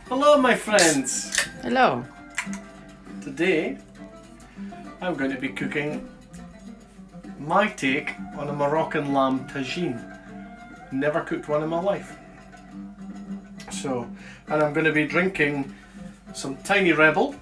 Hello my friends! Hello. Today I'm going to be cooking my take on a Moroccan lamb tagine. Never cooked one in my life. And I'm going to be drinking some Tiny Rebel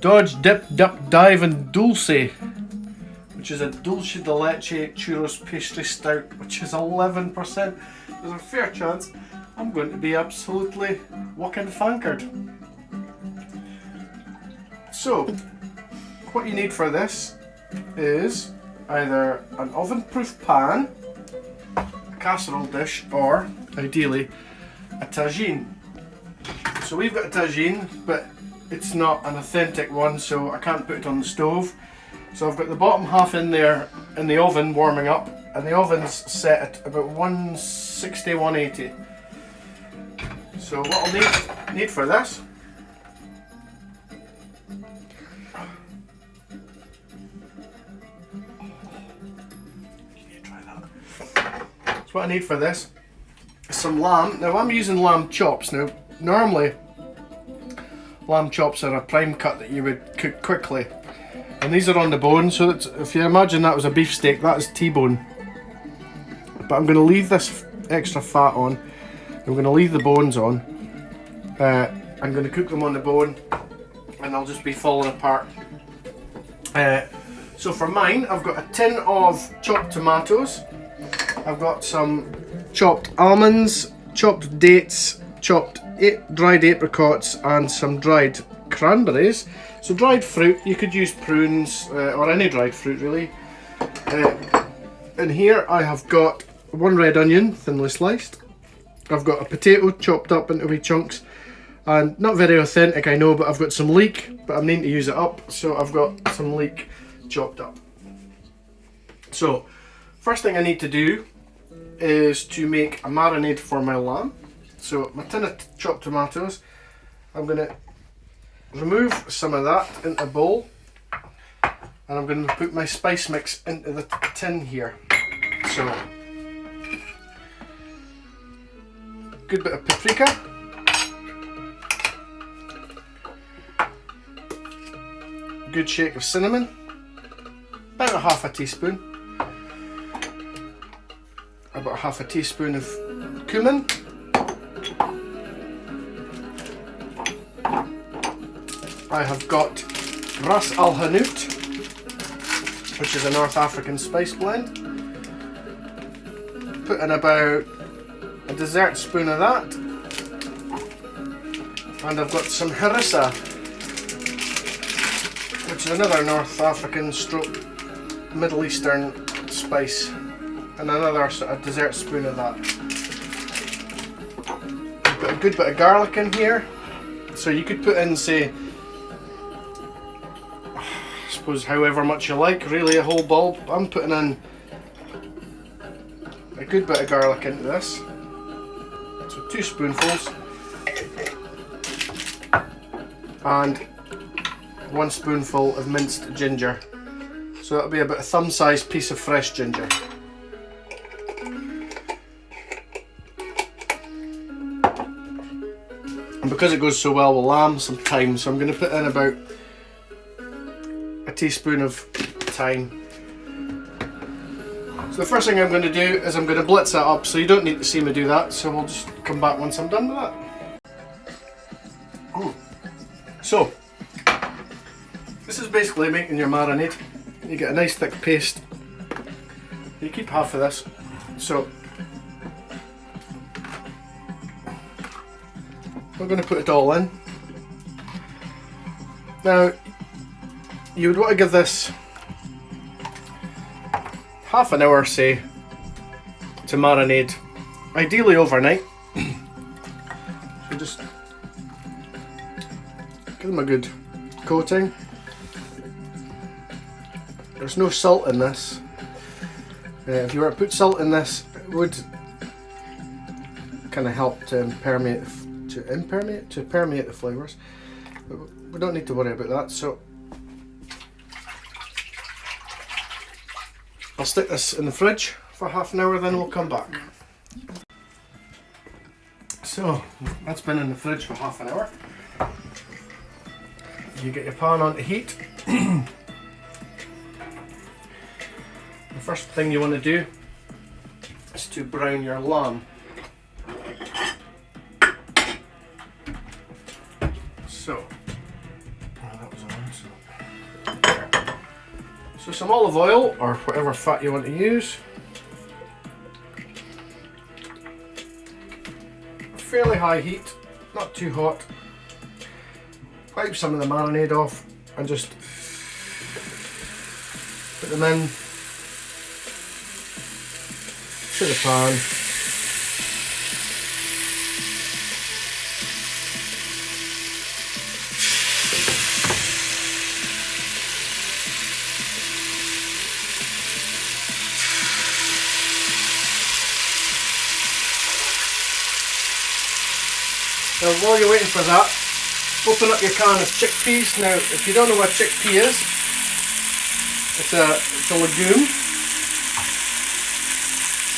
Dodge Dip Duck Dive and Dulce, which is a dulce de leche churros pastry stout, which is 11%. There's a fair chance I'm going to be absolutely whucking fankered. So, what you need for this is either an oven-proof pan, a casserole dish, or ideally a tagine. So we've got a tagine, but it's not an authentic one, so I can't put it on the stove. So I've got the bottom half in there in the oven warming up, and the oven's set at about 160, 180. So what I'll need for this So what I need for this is some lamb. Now I'm using lamb chops. Now normally lamb chops are a prime cut that you would cook quickly, and these are on the bone, so that's, if you imagine that was a beef steak, that is T-bone. But I'm going to leave this extra fat on. I'm going to leave the bones on. I'm going to cook them on the bone, and they'll just be falling apart. So for mine, I've got a tin of chopped tomatoes. I've got some chopped almonds, chopped dates, chopped dried apricots, and some dried cranberries. So dried fruit, you could use prunes or any dried fruit really. And here I have got one red onion, thinly sliced. I've got a potato chopped up into wee chunks, and not very authentic I know, but I've got some leek, but I'm needing to use it up, so I've got some leek chopped up. So first thing I need to do is to make a marinade for my lamb. So my tin of chopped tomatoes, I'm going to remove some of that into a bowl, and I'm going to put my spice mix into the tin here. So good bit of paprika, good shake of cinnamon, about a half a teaspoon, about half a teaspoon of cumin, I have got Ras Al Hanout, which is a North African spice blend. Put in about a dessert spoon of that, and I've got some harissa, which is another North African stroke Middle Eastern spice, and another sort of dessert spoon of that. I've got a good bit of garlic in here, so you could put in, say, I suppose however much you like, really a whole bulb. I'm putting in a good bit of garlic into this. 2 spoonfuls, and 1 spoonful of minced ginger. So that'll be about a thumb-sized piece of fresh ginger. And because it goes so well with lamb, some thyme. So I'm going to put in about a teaspoon of thyme. So the first thing I'm going to do is I'm going to blitz that up, so you don't need to see me do that, so we'll just come back once I'm done with that. So, this is basically making your marinade. You get a nice thick paste. You keep half of this. So, we're going to put it all in. Now, you would want to give this half an hour, say, to marinade, ideally overnight. So just give them a good coating. There's no salt in this. If you were to put salt in this, it would kind of help to permeate the flavours. But we don't need to worry about that. So I'll stick this in the fridge for half an hour, then we'll come back. So that's been in the fridge for half an hour. You get your pan on to heat. The first thing you want to do is to brown your lamb. So, that was on. So some olive oil or whatever fat you want to use. Fairly high heat, not too hot. Wipe some of the marinade off and just put them in to the pan. Now while you're waiting for that, open up your can of chickpeas. Now if you don't know what chickpea is, it's a legume.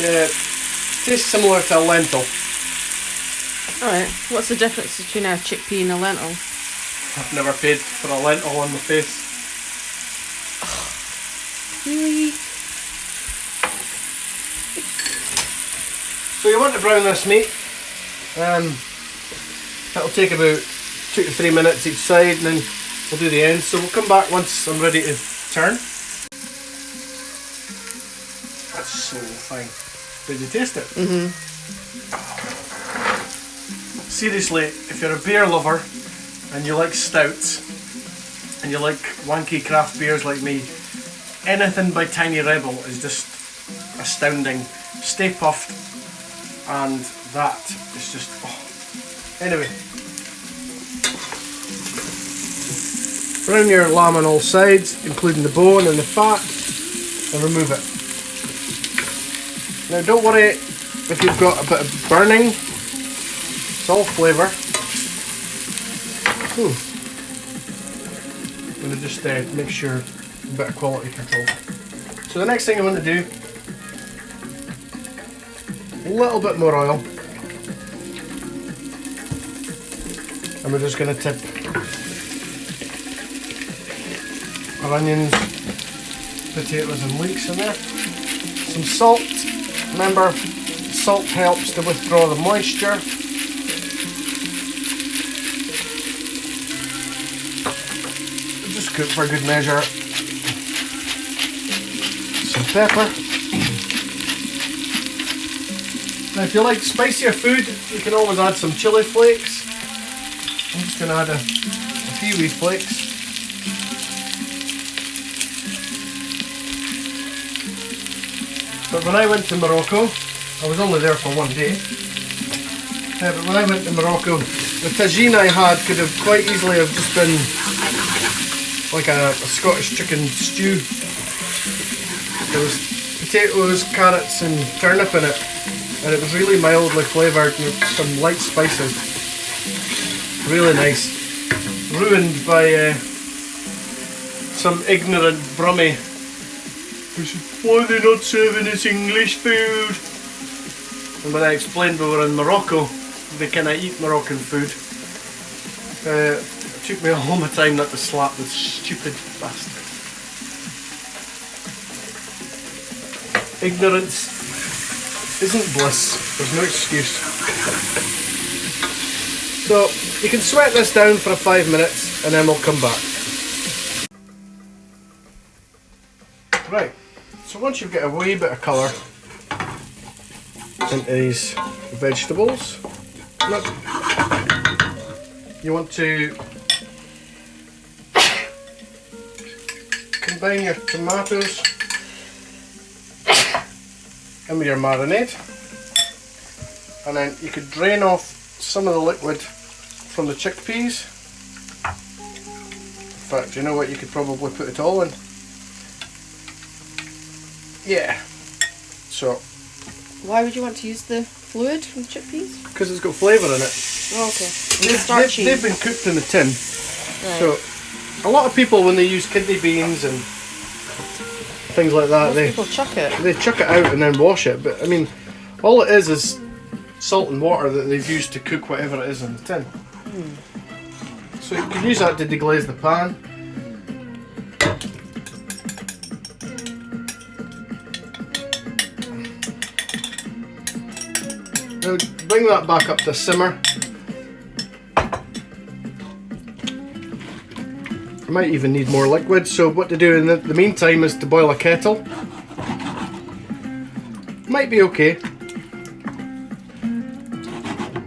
It tastes similar to a lentil. Alright, what's the difference between a chickpea and a lentil? I've never paid for a lentil on my face. Really? So you want to brown this meat. That'll take about 2 to 3 minutes each side, and then we'll do the end. So we'll come back once I'm ready to turn. That's so fine. Did you taste it? Mm-hmm. Seriously, if you're a beer lover and you like stouts and you like wanky craft beers like me, anything by Tiny Rebel is just astounding. Stay puffed, and that is just, oh. Anyway, brown your lamb on all sides, including the bone and the fat, and remove it. Now don't worry if you've got a bit of burning, it's all flavour. I'm going to just make sure a bit of quality control. So the next thing I want to do, a little bit more oil. And we're just going to tip our onions, potatoes and leeks in there. Some salt. Remember, salt helps to withdraw the moisture. Just cook for good measure. Some pepper. Now if you like spicier food, you can always add some chili flakes. I'm just going to add a few wee flakes. But when I went to Morocco, I was only there for one day. But when I went to Morocco, the tagine I had could have quite easily have just been like a Scottish chicken stew. There was potatoes, carrots and turnip in it, and it was really mildly flavoured with some light spices. Really nice. Ruined by some ignorant brummie who said, why are they not serving us English food? And when I explained we were in Morocco, they kind of eat Moroccan food. It took me all my time not to slap this stupid bastard. Ignorance isn't bliss. There's no excuse. So you can sweat this down for 5 minutes and then we'll come back. Right, so once you've got a wee bit of colour into these vegetables, look, you want to combine your tomatoes in with your marinade, and then you could drain off some of the liquid from the chickpeas. In fact, you know what, you could probably put it all in. Yeah. So. Why would you want to use the fluid from chickpeas? Because it's got flavour in it. Oh, okay. And they've been cooked in a tin. Right. So, a lot of people when they use kidney beans and things like that, Most people chuck it. They chuck it out and then wash it. But I mean, all it is salt and water that they've used to cook whatever it is in the tin. So you can use that to deglaze the pan. Now bring that back up to simmer. You might even need more liquid, so what to do in the meantime is to boil a kettle. Might be okay.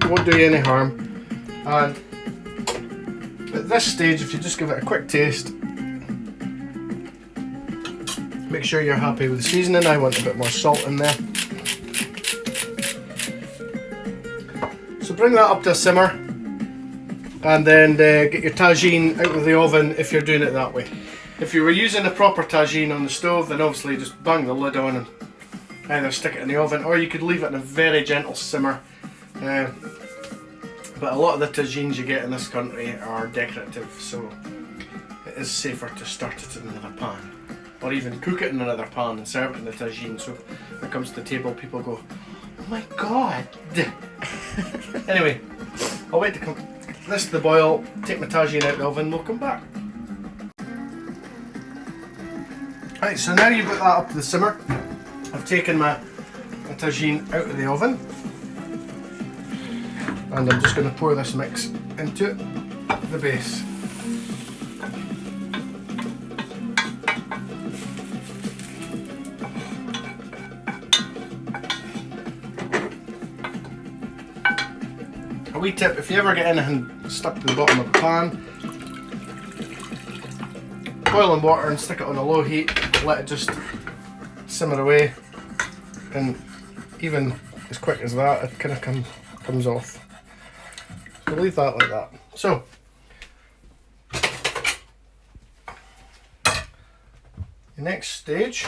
Won't do you any harm. And at this stage, if you just give it a quick taste, make sure you're happy with the seasoning. I want a bit more salt in there. So bring that up to a simmer, and then get your tagine out of the oven if you're doing it that way. If you were using a proper tagine on the stove, then obviously just bang the lid on and either stick it in the oven, or you could leave it in a very gentle simmer. But a lot of the tagines you get in this country are decorative, so it is safer to start it in another pan, or even cook it in another pan and serve it in the tagine, so when it comes to the table people go, oh my god. Anyway, I'll wait to come this to the boil, take my tagine out of the oven, we'll come back. Right, so now you've got that up to the simmer. I've taken my tagine out of the oven, and I'm just going to pour this mix into it, the base. A wee tip, if you ever get anything stuck to the bottom of the pan, boiling water and stick it on a low heat, let it just simmer away, and even as quick as that it kind of comes off. So leave that like that. So the next stage,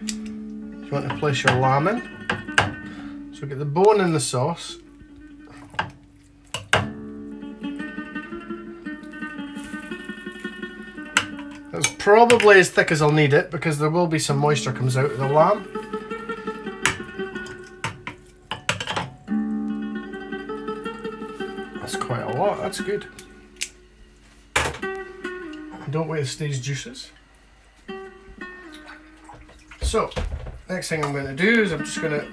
you want to place your lamb in. So get the bone in the sauce. That's probably as thick as I'll need it because there will be some moisture comes out of the lamb. That's quite a lot, that's good. Don't waste these juices. So, next thing I'm going to do is I'm just going to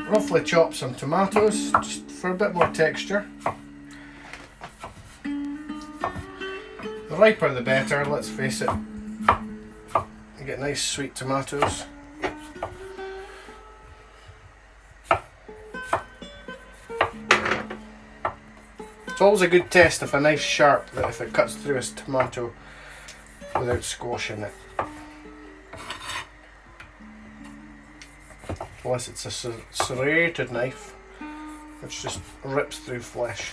roughly chop some tomatoes just for a bit more texture. The riper the better, let's face it. You get nice sweet tomatoes. It's always a good test of a nice sharp that if it cuts through a tomato without squashing it. Unless it's a serrated knife, which just rips through flesh.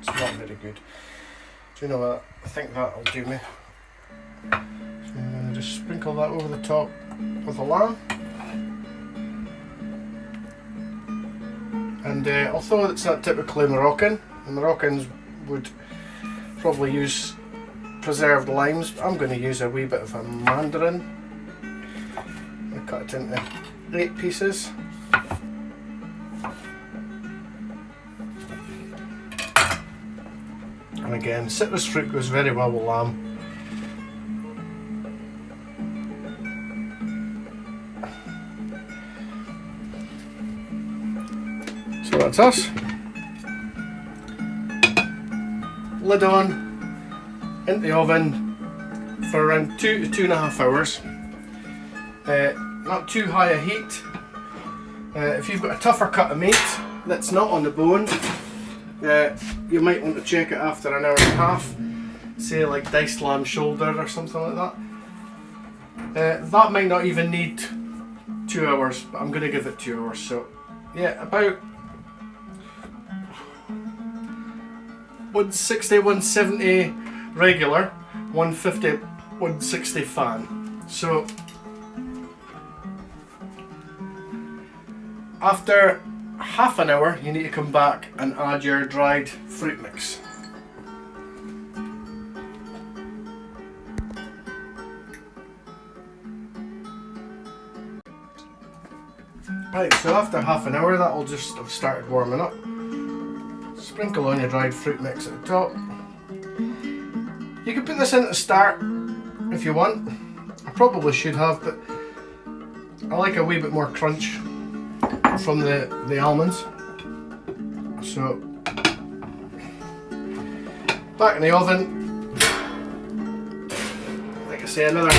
It's not very good. Do you know what? I think that'll do me. So I'm going to just sprinkle that over the top of the lamb. And although it's not typically Moroccan, the Moroccans would probably use preserved limes, but I'm going to use a wee bit of a mandarin. I cut it into 8 pieces. And again, citrus fruit goes very well with lamb. So that's us. Lid on, into the oven for around 2 to 2.5 hours. Not too high a heat. If you've got a tougher cut of meat that's not on the bone, you might want to check it after an hour and a half. Say like diced lamb shoulder or something like that. That might not even need 2 hours, but I'm going to give it 2 hours. So yeah, about 160, 170 regular, 150, 160 fan. So after half an hour you need to come back and add your dried fruit mix. Right, so after half an hour that'll just have started warming up. Sprinkle on your dried fruit mix at the top. You can put this in at the start if you want. I probably should have, but I like a wee bit more crunch from the almonds. So, back in the oven. Like I say, another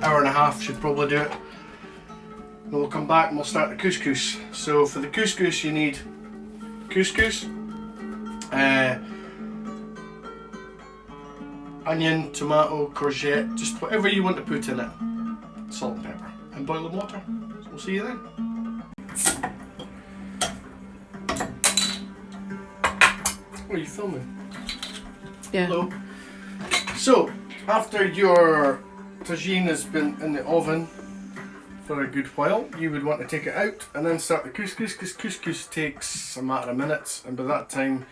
hour and a half should probably do it. And we'll come back and we'll start the couscous. So for the couscous you need couscous, onion, tomato, courgette, just whatever you want to put in it. Salt and pepper. And boiling water. So we'll see you then. What are you filming? Yeah. Hello. So, after your tagine has been in the oven for a good while, you would want to take it out and then start the couscous, because couscous takes a matter of minutes, and by that time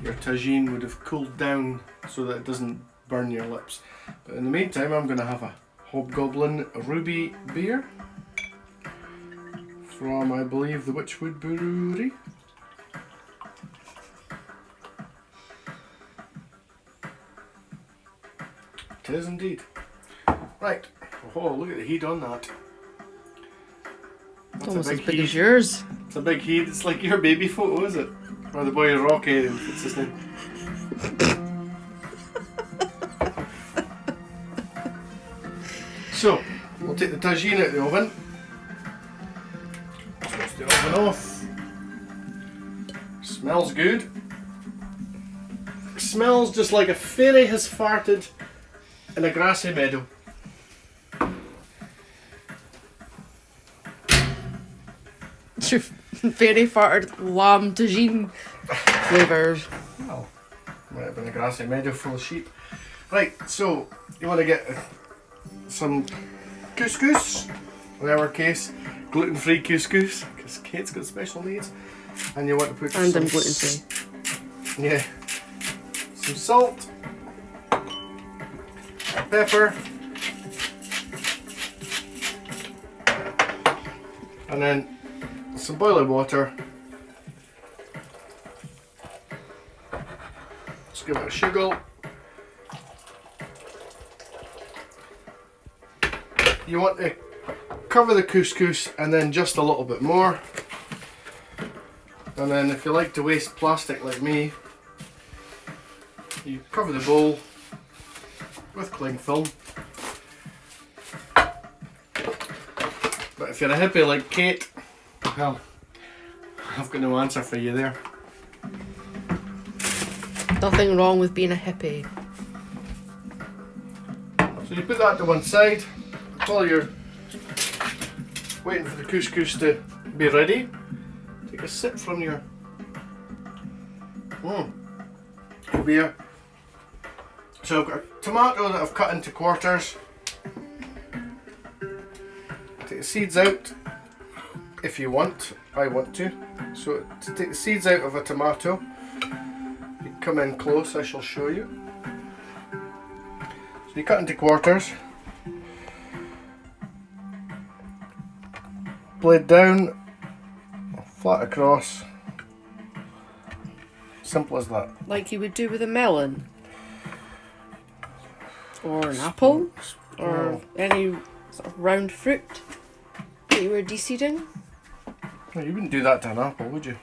your tagine would have cooled down so that it doesn't burn your lips. But in the meantime, I'm going to have a Hobgoblin Ruby beer from, I believe, the Witchwood Brewery. It is indeed. Right. Oh, look at the heat on that. It's That's almost a as big big heat. as yours. It's a big heat. It's like your baby photo, is it? Or the boy Rocky, what's his name? So, we'll take the tagine out of the oven. Switch the oven off. Smells good. Smells just like a fairy has farted in a grassy meadow. It's your very farted lamb tagine flavours. Well, might have been a grassy meadow full of sheep. Right, so you want to get some couscous, in our case, gluten-free couscous, because Kate's got special needs. And you want to put And some I'm gluten-free. Yeah. Some salt, pepper, and then some boiling water. Just give it a shiggle. You want to cover the couscous and then just a little bit more. And then if you like to waste plastic like me, you cover the bowl with cling film. But if you're a hippie like Kate, well, I've got no answer for you there. Nothing wrong with being a hippie. So you put that to one side while you're waiting for the couscous to be ready. Take a sip from your beer. So I've got a tomato that I've cut into quarters. Take the seeds out if you want. I want to. So to take the seeds out of a tomato, you come in close, I shall show you. So you cut into quarters. Blade down, flat across. Simple as that. Like you would do with a melon. Or an apple. Or any sort of round fruit that you were de-seeding. Well, you wouldn't do that to an apple, would you?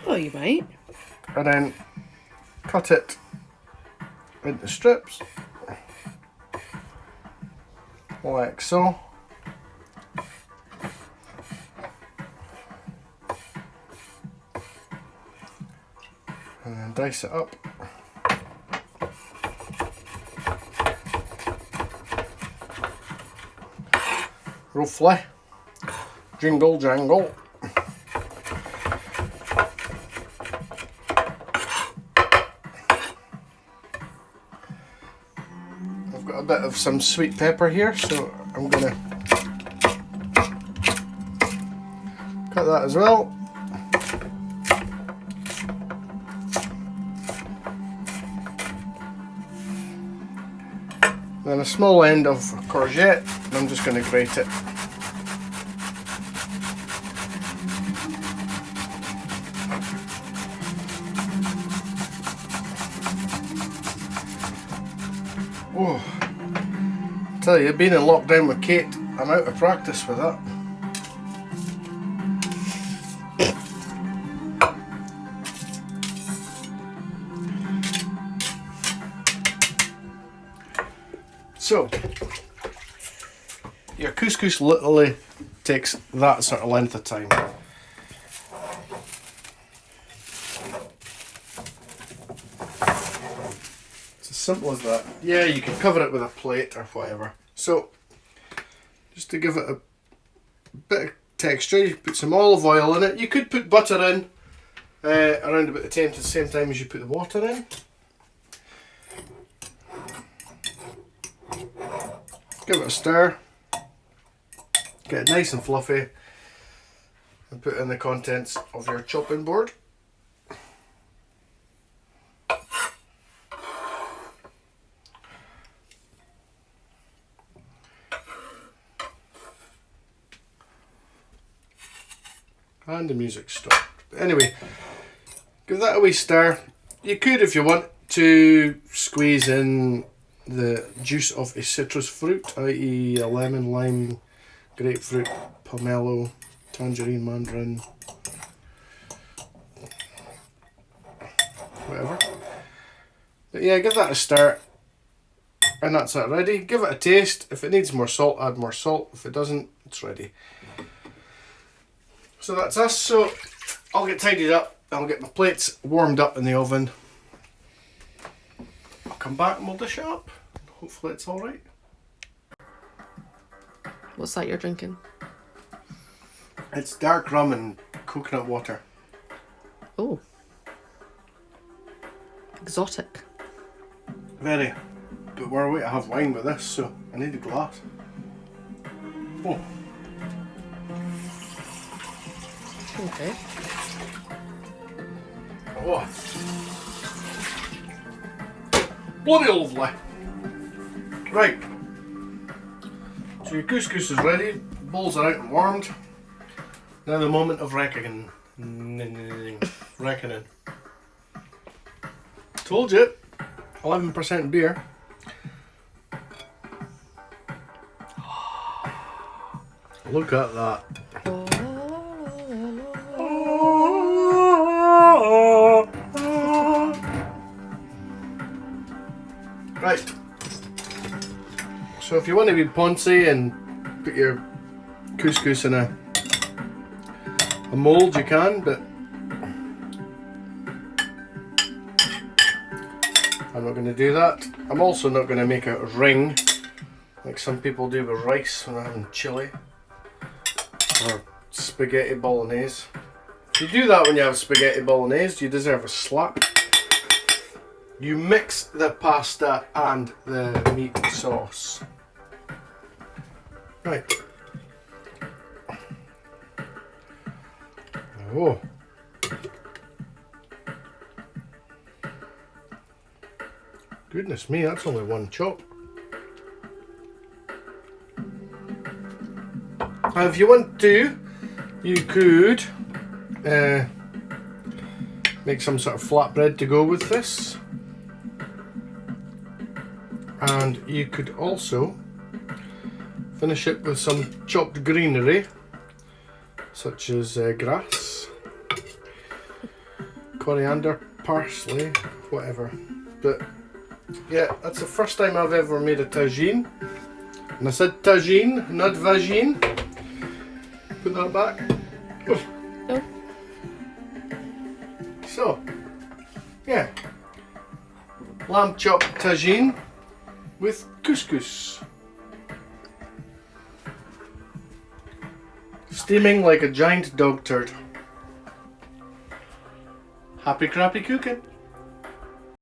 Oh, you might. And then cut it into strips, like so. And then dice it up. Roughly. Jingle jangle. I've got a bit of some sweet pepper here, so I'm gonna cut that as well. Then a small end of courgette, and I'm just going to grate it. Oh, I tell you, being in lockdown with Kate, I'm out of practice with that. So, your couscous literally takes that sort of length of time. It's as simple as that. Yeah, you can cover it with a plate or whatever. So, just to give it a bit of texture, you put some olive oil in it. You could put butter in around about the same time as you put the water in. Give it a stir, get it nice and fluffy, and put in the contents of your chopping board. And the music stopped. But anyway, give that a wee stir. You could, if you want, to squeeze in the juice of a citrus fruit, i.e. a lemon, lime, grapefruit, pomelo, tangerine, mandarin, whatever. But yeah, give that a stir, and that's it ready. Give it a taste. If it needs more salt, add more salt. If it doesn't, it's ready. So that's us. So I'll get tidied up. I'll get my plates warmed up in the oven. I'll come back and we'll dish it up. Hopefully it's alright. What's that you're drinking? It's dark rum and coconut water. Oh. Exotic. Very. But we're away to have wine with this, so I need a glass. Oh. Okay. Oh. Bloody lovely. Right. So your couscous is ready, bowls are out and warmed. Now the moment of reckoning. Reckoning. Told you. 11% beer. Look at that. Right. So if you want to be poncy and put your couscous in a mould, you can, but I'm not going to do that. I'm also not going to make a ring like some people do with rice when they're having chili or spaghetti bolognese. If you do that when you have spaghetti bolognese, you deserve a slap. You mix the pasta and the meat sauce. Right. Oh. Goodness me, that's only one chop. Now, if you want to, you could make some sort of flatbread to go with this. And you could also finish it with some chopped greenery, such as grass, coriander, parsley, whatever. But yeah, that's the first time I've ever made a tagine. And I said tagine, not vagine. Put that back. Oh. So, yeah. Lamb chop tagine with couscous. Steaming like a giant dog turd. Happy crappy cooking.